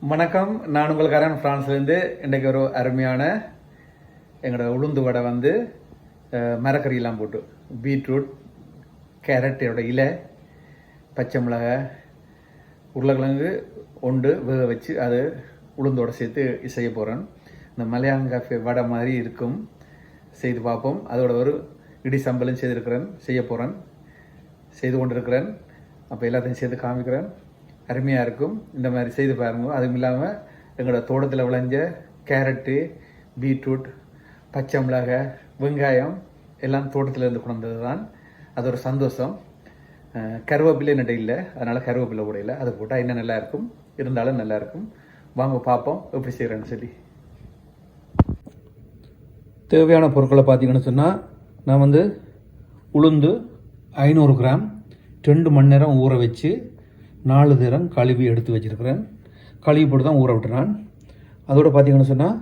வணக்கம், நான் உங்களுக்காரன் ஃப்ரான்ஸ்லேருந்து. இன்றைக்கு ஒரு அருமையான எங்களோட உளுந்து வடை வந்து மரக்கறியெல்லாம் போட்டு பீட்ரூட், கேரட்டோட இலை, பச்சை மிளகாய், உருளைக்கிழங்கு ஒன்று வேக வச்சு அது உளுந்தோடு சேர்த்து செய்ய போகிறேன். இந்த மலையாங்காஃபே வடை மாதிரி இருக்கும், செய்து பார்ப்போம். அதோட ஒரு இடி சம்பலும் செய்ய போகிறேன், செய்து கொண்டிருக்கிறேன். அப்போ எல்லாத்தையும் சேர்த்து காமிக்கிறேன். அருமையாக இருக்கும், இந்த மாதிரி செய்து பாருங்க. அதுவும் இல்லாமல் எங்களோட தோட்டத்தில் விளைஞ்ச கேரட்டு, பீட்ரூட், பச்சை மிளகாய், வெங்காயம் எல்லாம் தோட்டத்தில் இருந்து கொண்டு வந்தது தான். அது ஒரு சந்தோஷம். கருவேப்பிலை நட்டை இல்லை, அதனால் கருவேப்பிலை கூட இல்லை. அது போட்டால் இன்னும் நல்லாயிருக்கும், இருந்தாலும் நல்லாயிருக்கும். வாங்க பார்ப்போம் எப்படி செய்கிறேன்னு சொல்லி. தேவையான பொருட்களை பார்த்தீங்கன்னு சொன்னால், நான் வந்து உளுந்து 500 கிராம் 2 மணி நேரம் ஊற வச்சு 4 தரம் கழுவி எடுத்து வச்சுருக்கிறேன். கழுவி போட்டு தான் ஊற விட்டுறேன். அதோடு பார்த்தீங்கன்னு சொன்னால்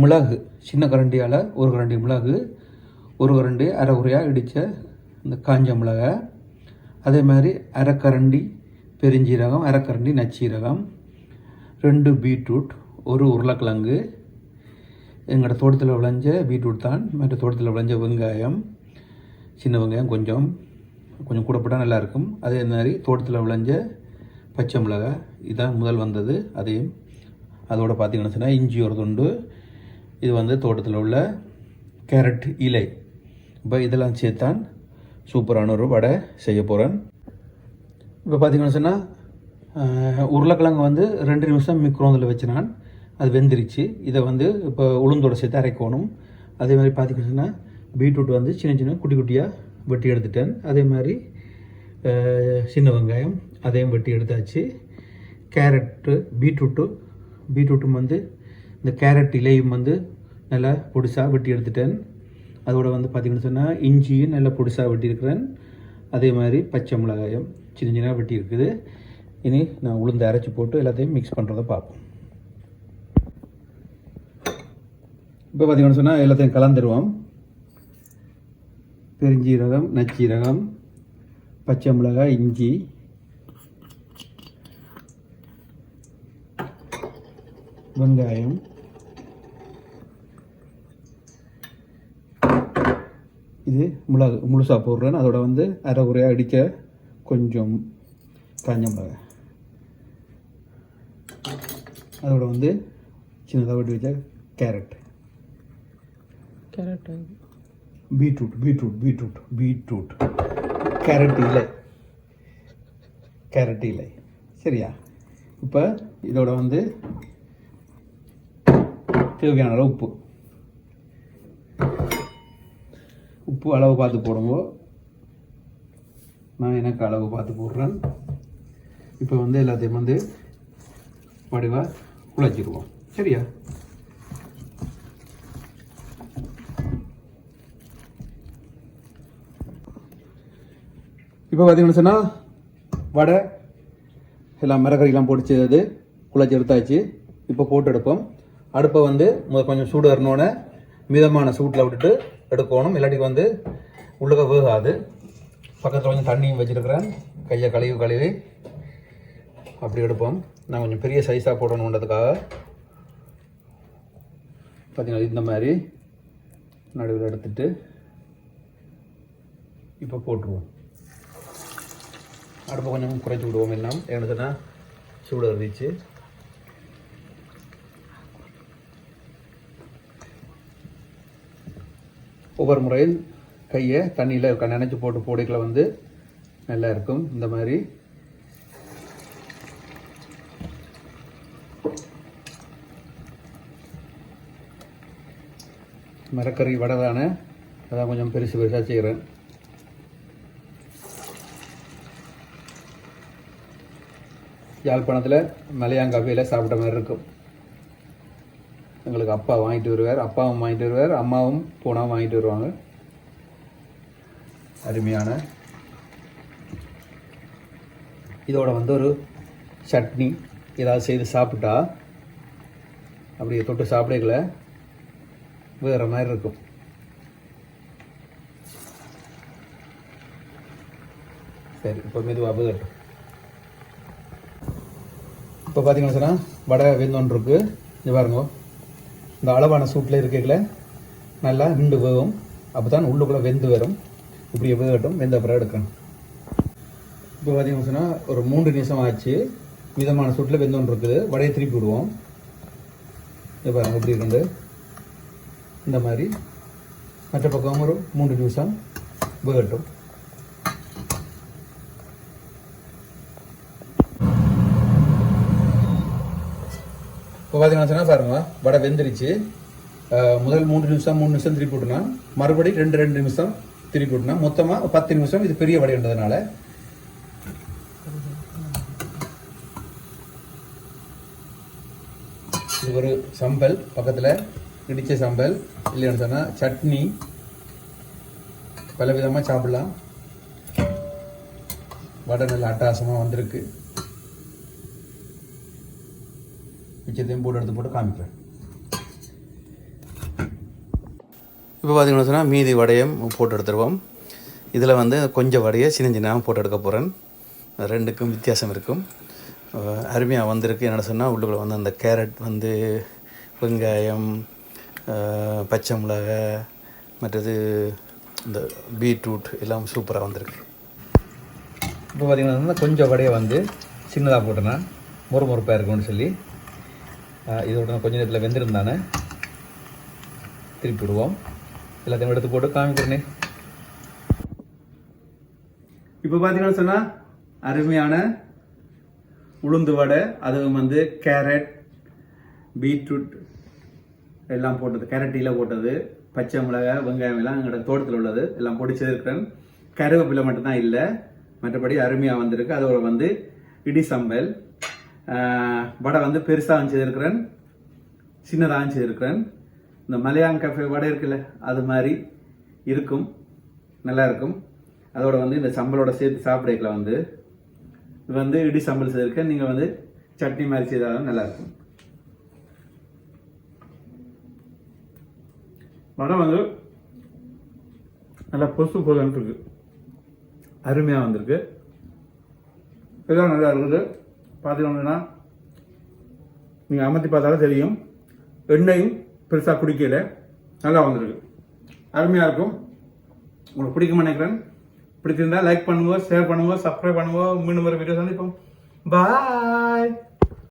மிளகு, சின்ன கரண்டியால் 1 கரண்டி மிளகு, 1 கரண்டி அரை குறையாக இடித்த இந்த காஞ்ச மிளகாய், அதே மாதிரி அரை கரண்டி பெருஞ்சீரகம், அரை கரண்டி நச்சீரகம், 2 பீட்ரூட், 1 உருளைக்கிழங்கு, எங்களோட தோட்டத்தில் விளைஞ்ச பீட்ரூட் தான். மற்ற தோட்டத்தில் விளைஞ்ச வெங்காயம், சின்ன வெங்காயம் கொஞ்சம் கூட போட்டால் நல்லாயிருக்கும். அதே மாதிரி தோட்டத்தில் விளைஞ்ச பச்சை மிளகாய், இதுதான் முதல் வந்தது. அதையும் அதோடு பார்த்திங்கன்னு சொன்னால் இஞ்சி ஒரு துண்டு, இது வந்து தோட்டத்தில் உள்ள கேரட் இலை. இப்போ இதெல்லாம் சேர்த்தான் சூப்பரான ஒரு வடை செய்ய போகிறேன். இப்போ பார்த்திங்கன்னு சொன்னால் உருளைக்கிழங்கு வந்து 2 நிமிஷம் மிக்ரோந்தில் வச்சு நான் அது வெந்துருச்சு. இதை வந்து இப்போ உளுந்தோடு சேர்த்து அரைக்கணும். அதே மாதிரி பார்த்திங்கன்னு சொன்னால் பீட்ரூட் வந்து சின்ன சின்ன குட்டி குட்டியாக வெட்டி எடுத்துட்டேன். அதே மாதிரி சின்ன வெங்காயம் அதையும் வெட்டி எடுத்தாச்சு. கேரட்டு, பீட்ரூட்டும் வந்து இந்த கேரட் இலையும் வந்து நல்லா பொடிசாக வெட்டி எடுத்துட்டேன். அதோட வந்து பார்த்திங்கன்னு சொன்னால் இஞ்சியும் நல்லா பொடிசாக வெட்டியிருக்கிறேன். அதே மாதிரி பச்சை மிளகாயும் சின்ன சின்ன வெட்டி இருக்குது. இனி நான் உளுந்து அரைச்சி போட்டு எல்லாத்தையும் மிக்ஸ் பண்ணுறதை பார்ப்போம். இப்போ பார்த்திங்கன்னு சொன்னால் எல்லாத்தையும் கலந்துருவோம். பெருஞ்சீரகம், நச்சீரகம், பச்சை மிளகாய், இஞ்சி, வெங்காயம், இது மிளகு முழுசாக போடுறேன். அதோட வந்து அரை குறையாக அடித்த கொஞ்சம் காஞ்ச மிளகாய், அதோட வந்து சின்னதாக வெட்டி வச்ச கேரட், பீட்ரூட், கேரட் இலை. சரியா? இப்போ இதோட வந்து தேவையான அளவு உப்பு அளவு பார்த்து போடுங்க. நான் எனக்கு அளவு பார்த்து போடுறேன். இப்போ வந்து எல்லாத்தையும் வந்து வடிவாக குழச்சிடுவோம். சரியா? இப்போ பார்த்தீங்கன்னு சொன்னால் வடை எல்லாம் மரக்கறியெல்லாம் பொடிச்சது குழச்சி எடுத்தாச்சு. இப்போ போட்டு எடுப்போம். அடுப்பை வந்து கொஞ்சம் சூடு வரணுன்னு மிதமான சூட்டில் விட்டுட்டு எடுக்கணும். இல்லாட்டி வந்து உள்ளுக வேகாது. பக்கத்தில் கொஞ்சம் தண்ணியும் வச்சுருக்கிறேன். கையை கழுவி அப்படி எடுப்போம். நான் கொஞ்சம் பெரிய சைஸாக போடணுன்றதுக்காக பார்த்தீங்கன்னா இந்த மாதிரி நடுவில் எடுத்துட்டு இப்போ போட்டுருவோம். அடுப்பை கொஞ்சம் குறைச்சி விடுவோம். எல்லாம் என்னதுன்னா சூடு இருந்துச்சு. ஒவ்வொரு முறையில் கையை தண்ணியில் நினைச்சி போட்டு போடைகளை வந்து நல்லா இருக்கும். இந்த மாதிரி மரக்கறி வடை தானே, அதான் கொஞ்சம் பெருசாக செய்கிறேன். யாழ்ப்பாணத்தில் மலையாங்காஃபேயில் சாப்பிட்ட மாதிரி இருக்கும். எங்களுக்கு அப்பா வாங்கிட்டு வருவார், அப்பாவும் வாங்கிட்டு வருவார், அம்மாவும் போனால் வாங்கிட்டு வருவாங்க. அருமையான இதோட வந்து ஒரு சட்னி ஏதாவது செய்து சாப்பிட்டா அப்படியே தொட்டு சாப்பிடல வேறு மாதிரி இருக்கும். சரி, இப்போ மெதுவாக வேகட்டும். இப்போ பார்த்தீங்கன்னா சொன்னால் வடை வெந்தோன்னு இருக்கு. இது பாருங்க, இந்த அளவான சூட்டில் இருக்கையில் நல்லா நின்று வேகும். அப்போ தான் உள்ளுக்குள்ளே வெந்து வரும். இப்படி வேகட்டும், வெந்த அப்புறம் எடுக்கணும். இப்போ பார்த்தீங்கன்னா சொன்னால் ஒரு 3 நிமிஷம் ஆச்சு. மிதமான சூட்டில் வெந்தோன்னு இருக்குது. வடையை திருப்பி விடுவோம். இது பாருங்க இப்படி இருந்து இந்த மாதிரி மற்ற பக்கம் ஒரு 3 நிமிஷம் வேகட்டும். இப்போ பார்த்தீங்கன்னா சொன்னால் பாருங்க, வடை வெந்துருச்சு. முதல் 3 நிமிஷம் திருப்பி விட்டுனா, மறுபடியும் 2 நிமிஷம் திருப்பி விட்டுனா, மொத்தமாக 10 நிமிஷம். இது பெரிய வடைன்றதுனால இது ஒரு சம்பல் பக்கத்தில் இடித்த சம்பல், இல்லைன்னு சொன்னால் சட்னி, பல விதமாக சாப்பிடலாம். வடை நல்ல அட்டகாசமாக வந்திருக்கு. மிச்சத்தையும் எடுத்து காமிக்கிறேன். இப்போ பார்த்தீங்கன்னா சொன்னால் மீதி வடையும் போட்டு எடுத்துருவோம். இதில் வந்து கொஞ்சம் வடையை சின்ன போட்டு எடுக்க போகிறேன். ரெண்டுக்கும் வித்தியாசம் இருக்கும். அருமையாக வந்திருக்கு. என்ன சொன்னால் உள்ளுக்குள்ள வந்து அந்த கேரட் வந்து வெங்காயம், பச்சை மிளகாய், மற்றது இந்த பீட்ரூட் எல்லாம் சூப்பராக வந்திருக்கு. இப்போ பார்த்திங்கன்னா கொஞ்சம் வடையை வந்து சின்னதாக போட்டேன்னா முறுமுறுப்பாக இருக்கும்னு சொல்லி இதோட கொஞ்சம் நேரத்தில் வெந்திருந்தானே திருப்பி விடுவோம். எல்லாத்தையும் எடுத்து போட்டு காமிக்கிறேனே. இப்போ பார்த்தீங்கன்னா சொன்னால் அருமையான உளுந்து வடை, அதுவும் வந்து கேரட், பீட்ரூட் எல்லாம் போட்டது, கேரட்டில் போட்டது, பச்சை மிளகாய், வெங்காயம் எல்லாம் எங்களோட தோட்டத்தில் உள்ளது எல்லாம் பொடி செய்திருக்கிறேன். கருவேப்பிலை மட்டும்தான் இல்லை, மற்றபடி அருமையாக வந்திருக்கு. அதோட வந்து இடி சம்பல், வடை வந்து பெருசாக செய்திருக்கிறேன், சின்னதாக செய்திருக்கிறேன். இந்த மலையாங் கஃபே வடை இருக்குல்ல, அது மாதிரி இருக்கும், நல்லா இருக்கும். அதோட வந்து இந்த சம்பளோட சேர்த்து சாப்பிடல வந்து இது வந்து இடி சம்பல் செய்திருக்கேன். நீங்கள் வந்து சட்னி மாதிரி செய்தாலும் நல்லாயிருக்கும். வடை வந்து நல்லா பொசு பொதுன்னு இருக்கு, அருமையாக வந்திருக்கு. இதெல்லாம் நல்லா இருக்குது. பார்த்தீங்கன்னா நீங்கள் அமர்த்தி பார்த்தாலும் தெரியும், எண்ணெயும் பெருசாக குடிக்கல, நல்லா வந்திருக்கு, அருமையாக இருக்கும். உங்களுக்கு பிடிக்கும்னு நினைக்கிறேன். பிடிச்சிருந்தா லைக் பண்ணுங்க, ஷேர் பண்ணுங்க, சப்ஸ்கிரைப் பண்ணுங்க. மீண்டும் ஒரு வீடியோ சந்திப்போம். பாய்.